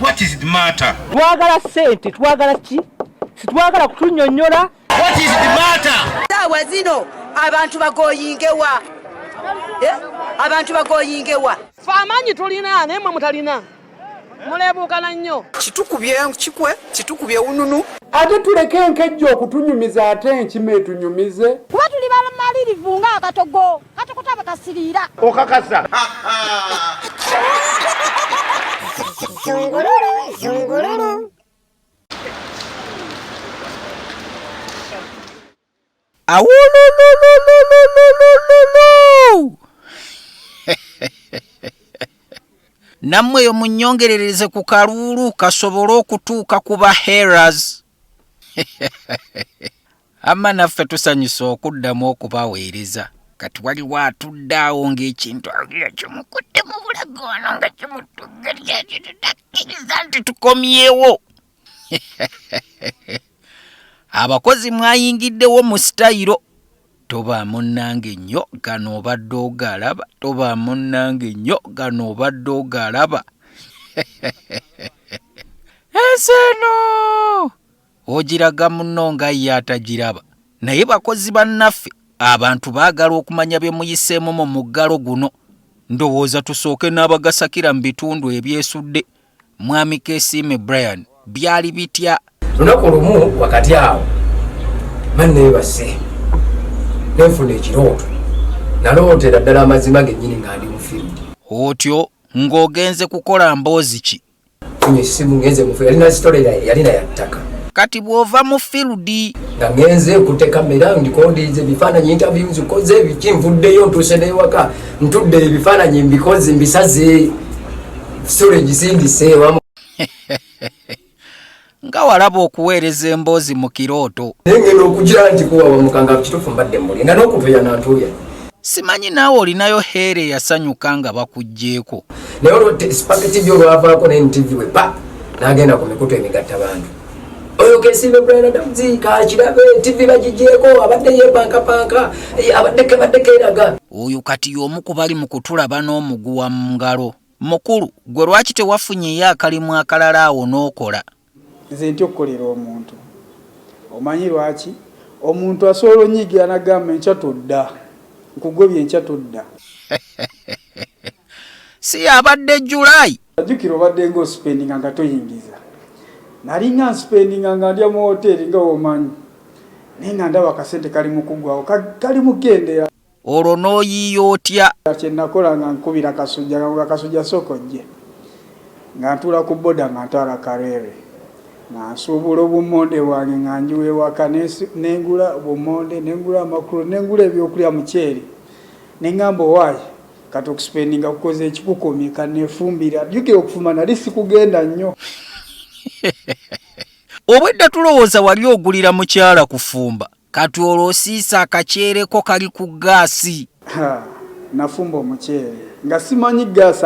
What is the matter? Twagala sente, twagala ki? Situwagala kutunyonnyola. What is the matter? Dawa zino abantu bagoyingewa. Abantu bagoyingewa. Famanyi tulina nemwe mutalina. Mulebukana nnyo. Kitukubye ununu. Ate tuleke enkejjo okutunyumiza ate enkime etunyumize. Kuba tuli bamalirivu nga akatogo. Katukutaba kasiriira. Okakasa. Zungururu. Awululululululu. Namwe yo munyongerereze ku kalulu kasobole okutuuka ku baheras. Amma naffe tusanyusa okuddamu okubaweereza. Kati waliwo atuddaawo ng'ekintu agira kimukutte mu bulago wano nga kimutuggalya kitakkiriza nti tukomyewo. Abakozi mwayingiddewo mu sitayiro. Toba munnange nnyo gano obadde ogalaba. Toba munnange nnyo gano obadde ogalaba. Eseno ogiraga munno nga ye atagiraba. Naye bakozi bannaffe abantu baagala okumanya bye muyiseemu mu muggalo guno. Ndowooza tusooke n'abagasakira mu bitundu ebyesudde. Mwami Kesime Brian byali bitya? Lunaku lumu wakati awo manne base nenfuna ekirooto nalootera ddala amazima gennyini nga ndi mu field. Otyo ng'ogenze kukola mboozi ki? Funye essimu ngenze mu field yalina sitole yalina ya ttaka. Kati bw'ova mu field nga ngenze kutte kamera ndikondiize ebifaananyi interviews koze ebiki nvuddeyo ntuuse n'ewaka ntudde ebifaananyi mbikoze mbisaze storage sindise wamu. Nga walaba okuweereza emboozi mu kirooto. Nengenda okugira nti kuwawa mukanga kituufu mbadde muli nga n'okutuya nantuya. Simanyi naawe olinayo heere yasanyuka nga bakuggyeeko. Naye olwo spaghetti byolwavaako n'NTV we pa n'agenda ku mikutu emigatta bantu. Oyo Kesime Brian Adams kakirabe TV bagigyeko abadde yepankapanka abadde keeraga. Oyo kati y'omu ku bali mu kutulaba n'omuguwa mu ngalo. Mukulu gwe lwaki tewafunyeyo akalimu akalala awo n'okola? Nze ntyo okukolera omuntu. Omanyi lwaki? Omuntu asobola onyigira n'agamba enkya todda. Nkugobye enkya todda. Si abadde July. Ajjukira obadde ng'ospendinga nga toyingiza. Nali nga spendinga nga ndya mu hoteri nga omanyi. Naye nga ndaba akasente kali mu kuggwawo kali mu gendera. Olwo n'oyiiya otya? Kye nakola nga nkubira kasujja nga kasujja sokojje. Nga ntuula ku boda nga ntwala Karere. Nga nsuubula obummonde bwange nga njiwa ewaka nengula obummonde nengula amakulu nengula ebyokulya muceeri. Nengamba owaayi kati okuspendinga kukoze ekikukomye kanefumbira. Jjukira okufuma nali sikugenda nnyo. Obwedda tulowooza wali ogulira mukyala kufumba. Kati olwo osiisa akaceereko kali ku gaasi. Nafumba omuceere nga simanyi gaasi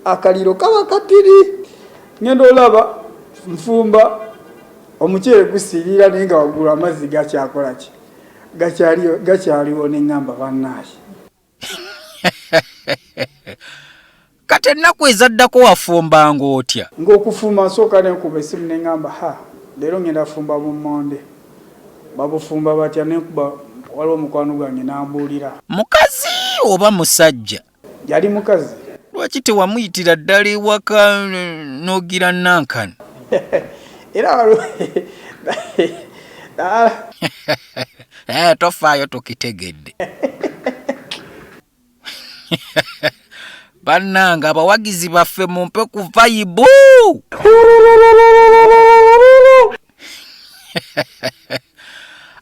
akaliro kaba katiri. Ngenda olaba nfumba omuceere gusirira naye nga waggulu amazzi gakyakola ki? Gakyaliwo n'engamba bannaaye. Kati ennaku ezaddako wafumbanga otya? Ng'okufumba nsooka nenkuba essimu n'engamba leero ngenda fumba bummonde. Babufumba batya nenkuba waliwo mukwano gwange n'ambuulira. Mukazi oba musajja? Yali mukazi. Lwaki tewamuyitira ddala ewaka n'ogira nankani? Era waliwo tofaayo tukitegedde. Bannanga abawagizi baffe mumpe ku vayibu.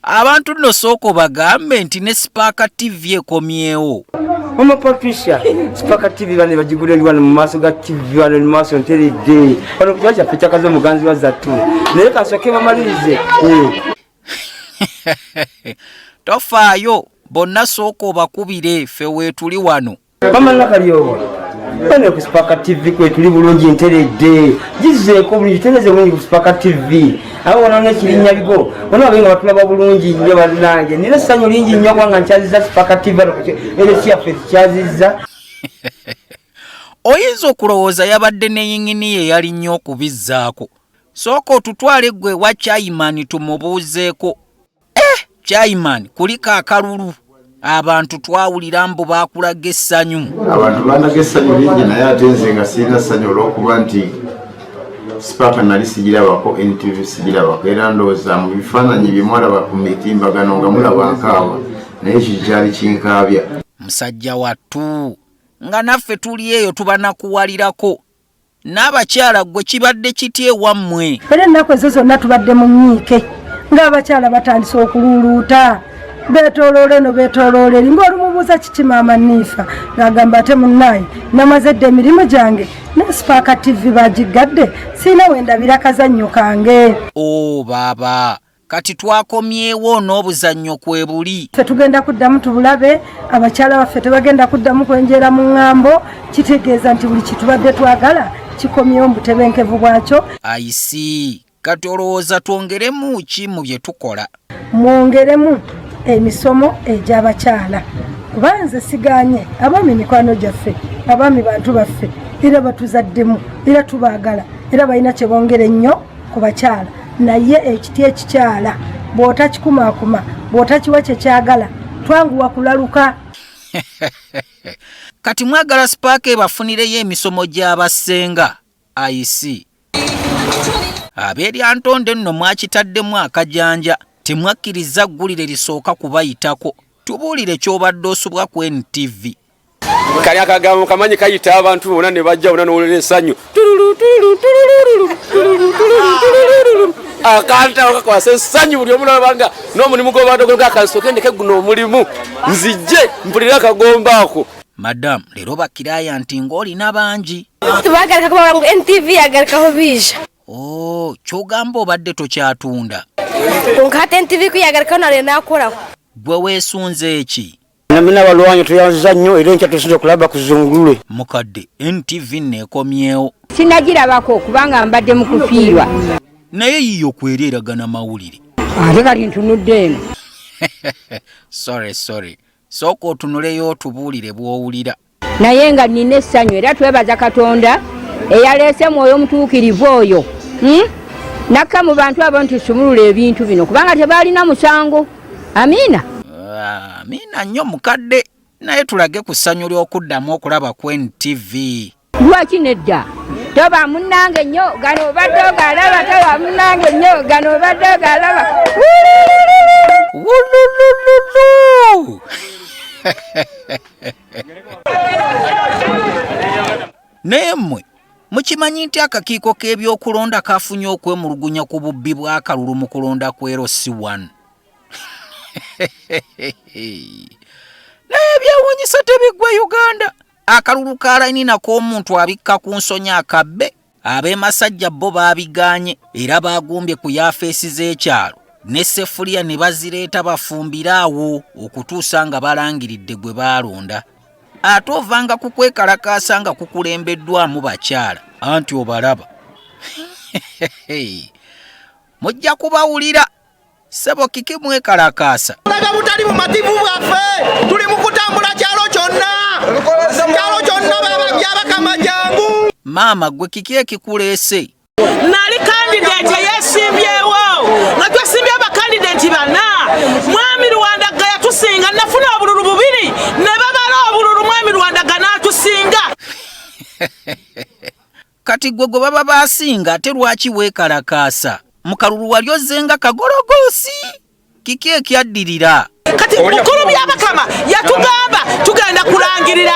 Abantu nno sooka bagambe nti ne Spark TV ekomyewo. Mama Patricia, Spark TV bane bagigulira ndi wano mu maaso ga TV wano mu maaso nteredde. Wano kuba kyaffe kyakaze omuganzi wa Zatu. Naye kasooke bamalirize. Tofaayo, bonna sooka obakubire ffe weetuli wano. Mama Nakalyobo. Bane ku Spark TV kwe tuli bulungi nteredde. Gizeeko bulungi tereze bulungi ku Spark TV. Awo wano kirinnya bigo. Wano abenga batulaba bulungi nnyo bannange. Nina essanyu lingi nnyo kubanga nkyaziza Spark TV eno kyaffe kyazizza. oyinza okulowooza yabadde ne yingini ye yali nnyo okubizzaako. Sooka otutwale ggwe wa Chairman tumubuuzeeko. Chairman kuliko akalulu. Abantu twawulira mbu baakulaga essanyu. Abantu bandaga essanyu lingi naye ate nze nga sirina ssanyu olw'okuba nti Spark nali sigirabako, NTV sigirabako, era ndowooza mu bifaananyi bye mwalaba ku mitimbagano nga mulaba nkaawa naye kikyali kinkaabya. Musajja wattu nga naffe tuli eyo tubanakuwalirako. N'abakyala ggwe kibadde kitya ewammwe? Era ennaku ezo zonna tubadde mu nnyiike ng'abakyala batandise okululuuta beetooloola eno beetooloola eri ng'olumubuuza kiki maama Niifa ng'agamba ate munnaye namazedde emirimu gyange ne Spark TV bagigadde sirina wendabira kazannyo kange. Baaba kati twakomyewo n'obuzannyo kwe buli. Ffe tugenda kuddamu tubulabe, abakyala baffe tebagenda kuddamu kwenjeera mu ŋŋambo, kitegeeza nti buli kitubadde twagala kikomyewo mu butebenkevu bwakyo. Ayisi kati olowooza twongeremu ki mu bye tukola? Mwongeremu emisomo egy'abakyala kuba nze sigaanye abaami mikwano gyaffe, abaami bantu baffe era batuzaddemu era tubaagala era balina kye bongere nnyo ku bakyala. Naye ekiti ekikyala bw'otakikumaakuma bw'otakiwa kye kyagala twanguwa kulaluka. Kati mwagala Spark ebafunireyo emisomo gy'abassenga? Ayisi abeeryantonde nno mwakitaddemu akajanja, temwakkiriza ggulire lisooka kubayitako. Tubuulire ky'obadde osubwa ku NTV. Kali akagambo kamanyi kayita abantu bonna ne bajja bonna n'owulira essanyu. Akanta okakwasa essanyu buli omu n'abanga n'omulimu gw'obadde akansooke ndeke guno omulimu nzijje mpulira akagombo ako. Madam, leero bakiraya nti ng'olina bangi. Tubagalika kuba wangu NTV yagalikaho biija. Ky'ogamba obadde tokyatunda. Nkate NTV kuyagalikaho nale naakolaho. Gwe weesunze eki? Namina balwanyi tuyanza nnyo era enkya tusinza okulaba ku Zungulule. Mukadde NTV neekomyewo. Sinagirabako kubanga mbadde mu kufiirwa. Naye yiyo kwereragana mawulire. Ate kati ntunudde eno. Sorry. Sooka otunuleyo otubuulire bw'owulira. Naye nga nina essanyu era twebaza Katonda eyaleese mwoyo omutuukirivu oyo. Nakka mu bantu abo nti sumulula ebintu bino kubanga tebaalina musango. Amiina. Amiina nnyo mukadde. Naye tulage ku ssanyu ly'okuddamu okulaba ku NTV. Lwaki nedda? Toba munnange nnyo gano obadde ogalaba, toba munnange nnyo gano obadde ogalaba. Wululululu. Naye mmwe mukimanyi nti akakiiko k'ebyokulonda kafunye okwemulugunya ku bubbi bw'akalulu mu kulonda ku LC1. Naye ebyewuunyisa tebiggwa Uganda. Akalulu ka layini nako omuntu abikka ku nsonya akabbe. Ab'e Masajja bo baabigaanye era baagumbye ku yaafeesi z'ekyalo ne seffuliya ne bazireeta bafumbiraawo okutuusa nga balangiridde gwe baalonda. Ate ovanga ku kwekalakaasa nga kukulembeddwamu bakyala anti obalaba. Mujja kubawulira. Sebo kiki mwekalakaasa. Olaga butali mu mativu bwaffe tuli mu kutambula kyalo kyonna baba byabakama jangu. Maama gwe kiki ekikuleese? Nali kandidate yesimbyewo nga twesimbye abakandidate bana. Mwami Lwandaga yatusinga nafuna obululu bubiri ne babala obululu Mwami Lwandaga n'atusinga. Kati gwe baba baasinga ate lwaki weekalakaasa? Mu kalulu wali ozzenga kagologoosi. Kiki ekyaddirira? Kati mukulu byabakama yatugamba tugenda kulangirira.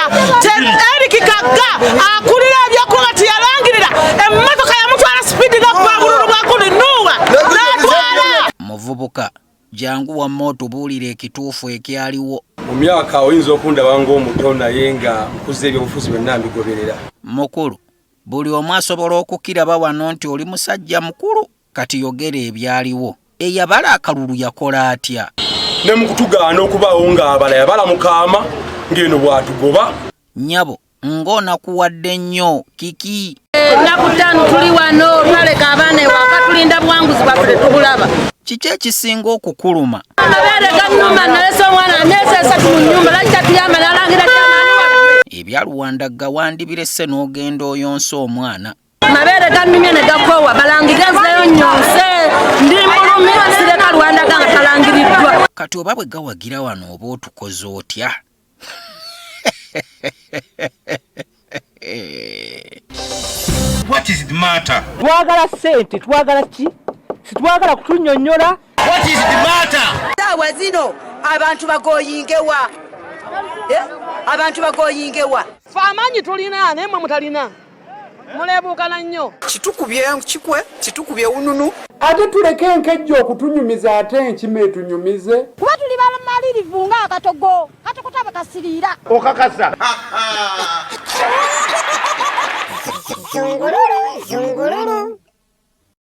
Eric Kagga akulira ebyokuba tiyalangirira. Emmotoka yamutwala speedi n'okuba bululu bwakuli nuwa n'atwala. Muvubuka jangu wamma otubuulire ekituufu ekyaliwo. Mu myaka oyinza okundaba ng'omuto naye nga nkuze ebyobufuzi byonna mbigoberera. Mukulu, buli omu asobola okukiraba wano nti oli musajja mukulu. Kati yogera ebyaliwo. Eyabala akalulu yakola atya? Ne mu kutugaana okubaawo ng'abala yabala mukaama ng'eno bw'atugoba. Nnyabo ng'onakuwadde nnyo kiki? Ennaku ttaano tuli wano twaleka abaana ewaka tulinda buwanguzi bwaffe tetubulaba. Kiki ekisinga okukuluma? Amabeere gannuma nalese omwana emyezi 3 mu nnyumba laki tatuyamba nalangira kyamaani waffe. ebyaluwandagga wandibirese n'ogenda oyonsa omwana. Mabere gannumye ne gakoowa balangirira nzeyo nnyonse ndi mulumi sireka Luwandaga nga talangiriddwa. Kati oba bwe gawagira wano oba otukoze otya? What is the matter? Twagala sente, twagala ki? Situwagala kutunnyonnyola. What is the matter? Saawa zino abantu bagoyingewa. Abantu bagoyingewa. Fe amaanyi tulina naye mmwe mutalina. Muleebuukana nnyo. Kitukubye kikwe, kitukubye ununu. Ate tuleke enkejjo okutunyumiza ate enkima etunyumize. Kuba tuli bamalirivu ng'akatogo katokotaba kasiriira. Okakasa. Zungululu, zungululu.